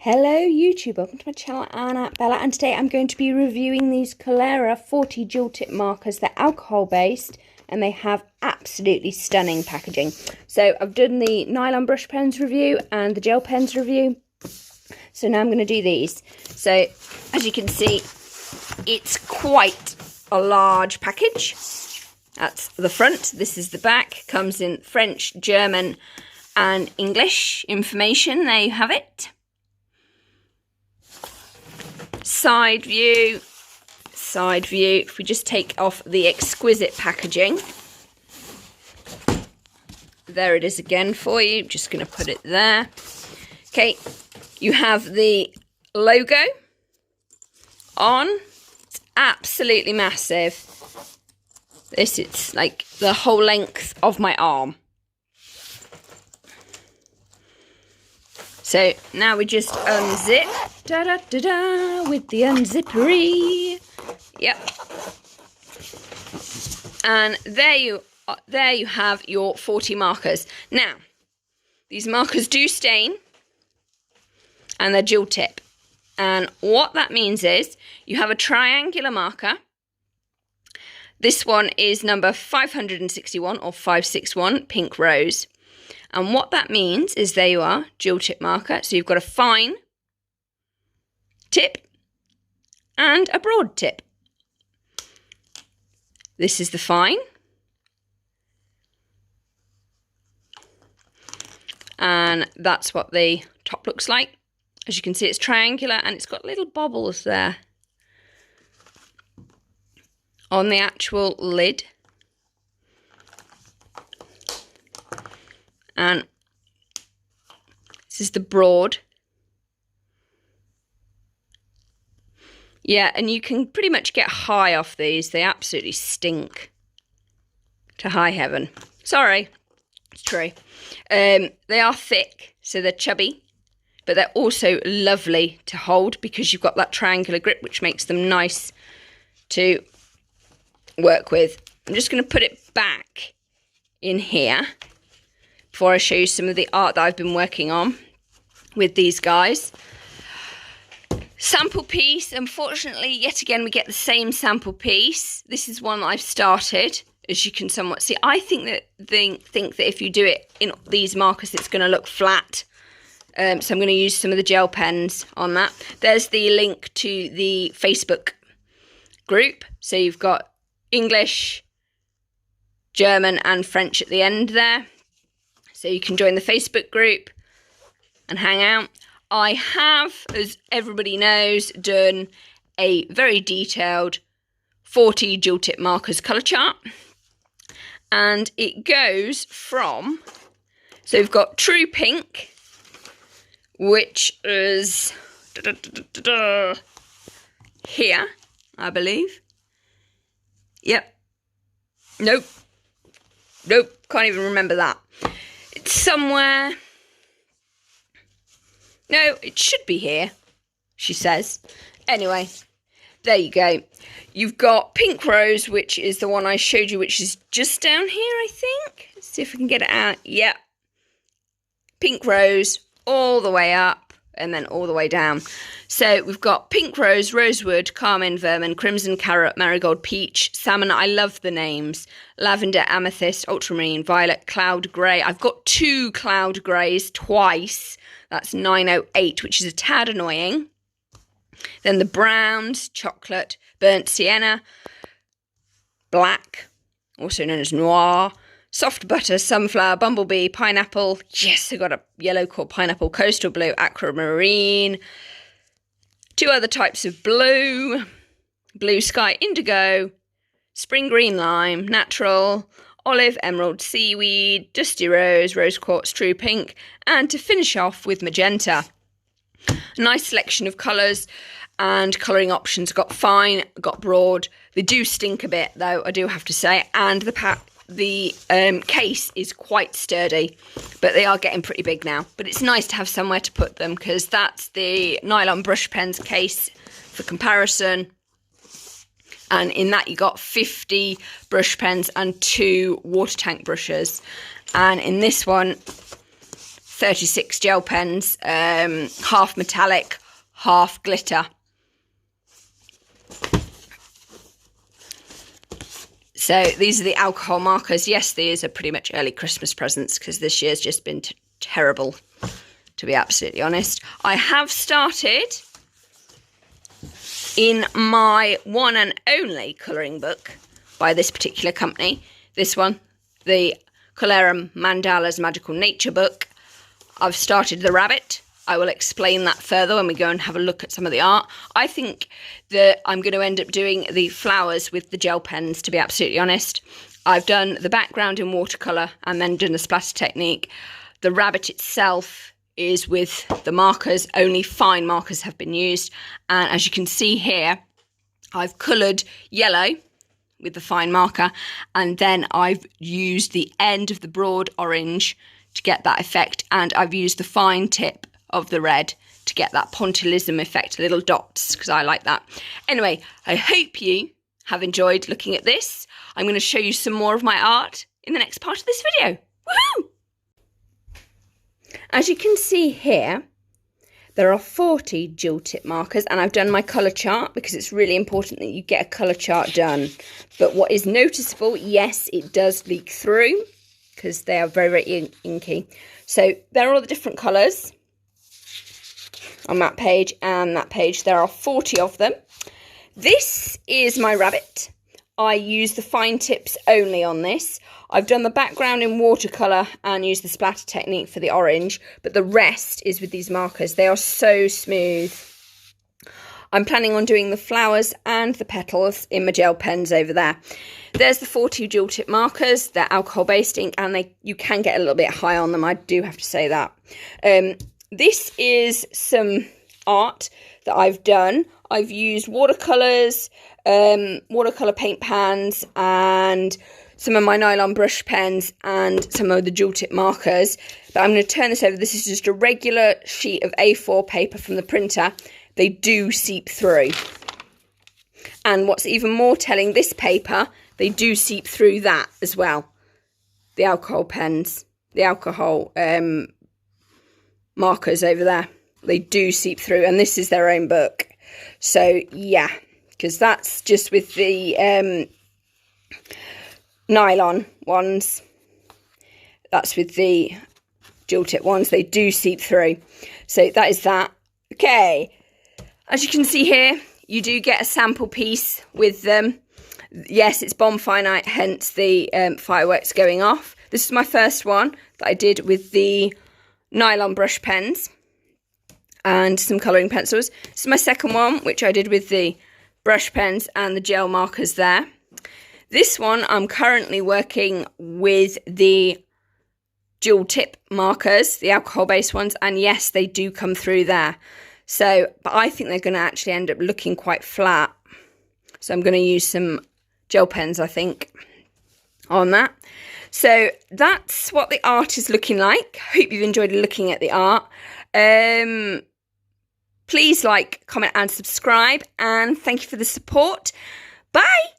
Hello YouTube, welcome to my channel, Anna Bella, and today I'm going to be reviewing these Colorya 40 dual tip markers. They're alcohol based and they have absolutely stunning packaging. So I've done the nylon brush pens review and the gel pens review. So now I'm going to do these. So as you can see, it's quite a large package. That's the front, this is the back, comes in French, German and English information. There you have it. Side view, if we just take off the exquisite packaging, there it is again for you, just going to put it there. Okay, you have the logo on, it's absolutely massive. It's like the whole length of my arm. So now we just unzip, with the unzippery. Yep. And there you have your 40 markers. Now, these markers do stain, and they're dual tip. And what that means is you have a triangular marker. This one is number 561 or 561, pink rose. And what that means is there you are, dual tip marker. So you've got a fine tip and a broad tip. This is the fine. And that's what the top looks like. As you can see, it's triangular and it's got little bobbles there on the actual lid. And this is the broad. Yeah, and you can pretty much get high off these. They absolutely stink to high heaven. Sorry, it's true. They are thick, so they're chubby, but they're also lovely to hold because you've got that triangular grip, which makes them nice to work with. I'm just going to put it back in here before I show you some of the art that I've been working on with these guys. Sample piece, unfortunately, yet again, we get the same sample piece. This is one that I've started, as you can somewhat see. I think that if you do it in these markers, it's going to look flat. So I'm going to use some of the gel pens on that. There's the link to the Facebook group. So you've got English, German and French at the end there. So you can join the Facebook group and hang out. I have, as everybody knows, done a very detailed 40 dual tip markers colour chart. And it goes from, so we've got True Pink, which is here, I believe. Yep. Nope, can't even remember that. It's somewhere. No, it should be here, she says. Anyway, there you go. You've got Pink Rose, which is the one I showed you, which is just down here, I think. Let's see if we can get it out. Yep. Pink Rose all the way up and then all the way down. So we've got Pink Rose, Rosewood, Carmine, Vermin, Crimson Carrot, Marigold, Peach, Salmon. I love the names. Lavender, Amethyst, Ultramarine, Violet, Cloud Grey. I've got 2 Cloud Greys twice. That's 908, which is a tad annoying. Then the browns, Chocolate, Burnt Sienna, Black, also known as Noir, Soft Butter, Sunflower, Bumblebee, Pineapple. Yes, I got a yellow called Pineapple, Coastal Blue, Aquamarine. 2 other types of blue, Blue Sky, Indigo, Spring Green Lime, Natural, Olive, Emerald, Seaweed, Dusty Rose, Rose Quartz, True Pink, and to finish off with Magenta. A nice selection of colours and colouring options. Got fine, got broad. They do stink a bit though, I do have to say, and the case is quite sturdy, but they are getting pretty big now. But it's nice to have somewhere to put them because that's the nylon brush pens case for comparison. And in that you got 50 brush pens and 2 water tank brushes. And in this one, 36 gel pens, half metallic, half glitter. So these are the alcohol markers. Yes, these are pretty much early Christmas presents because this year's just been terrible, to be absolutely honest. I have started in my one and only colouring book by this particular company. This one, the Colorya Mandalas Magical Nature book. I've started the rabbit. I will explain that further when we go and have a look at some of the art. I think that I'm going to end up doing the flowers with the gel pens, to be absolutely honest. I've done the background in watercolour and then done the splatter technique. The rabbit itself is with the markers. Only fine markers have been used. And as you can see here, I've coloured yellow with the fine marker, and then I've used the end of the broad orange to get that effect, and I've used the fine tip of the red to get that pointillism effect, little dots, because I like that. Anyway, I hope you have enjoyed looking at this. I'm going to show you some more of my art in the next part of this video. Woohoo! As you can see here, there are 40 dual tip markers, and I've done my colour chart because it's really important that you get a colour chart done. But what is noticeable, yes, it does leak through because they are very, very inky. So there are all the different colours on that page and that page. There are 40 of them. This is my rabbit. I use the fine tips only on this. I've done the background in watercolour and used the splatter technique for the orange, but the rest is with these markers. They are so smooth. I'm planning on doing the flowers and the petals in my gel pens over there. There's the 40 dual tip markers. They're alcohol-based ink, and you can get a little bit high on them. I do have to say that. This is some art that I've done. I've used watercolours, watercolour paint pans, and some of my nylon brush pens and some of the dual tip markers. But I'm going to turn this over. This is just a regular sheet of A4 paper from the printer. They do seep through. And what's even more telling, this paper, they do seep through that as well. The alcohol pens, the alcohol markers over there, they do seep through, and this is their own book. So yeah, because that's just with the nylon ones, that's with the dual tip ones, they do seep through. So that is that. Okay, as you can see here, you do get a sample piece with them. Yes, it's bomb finite, hence the fireworks going off. This is my first one that I did with the nylon brush pens and some colouring pencils. This is my second one, which I did with the brush pens and the gel markers there. This one, I'm currently working with the dual tip markers, the alcohol-based ones, and yes, they do come through there. So, but I think they're going to actually end up looking quite flat. So I'm going to use some gel pens, I think, on that. So that's what the art is looking like. Hope you've enjoyed looking at the art. Please like, comment and subscribe, and thank you for the support. Bye!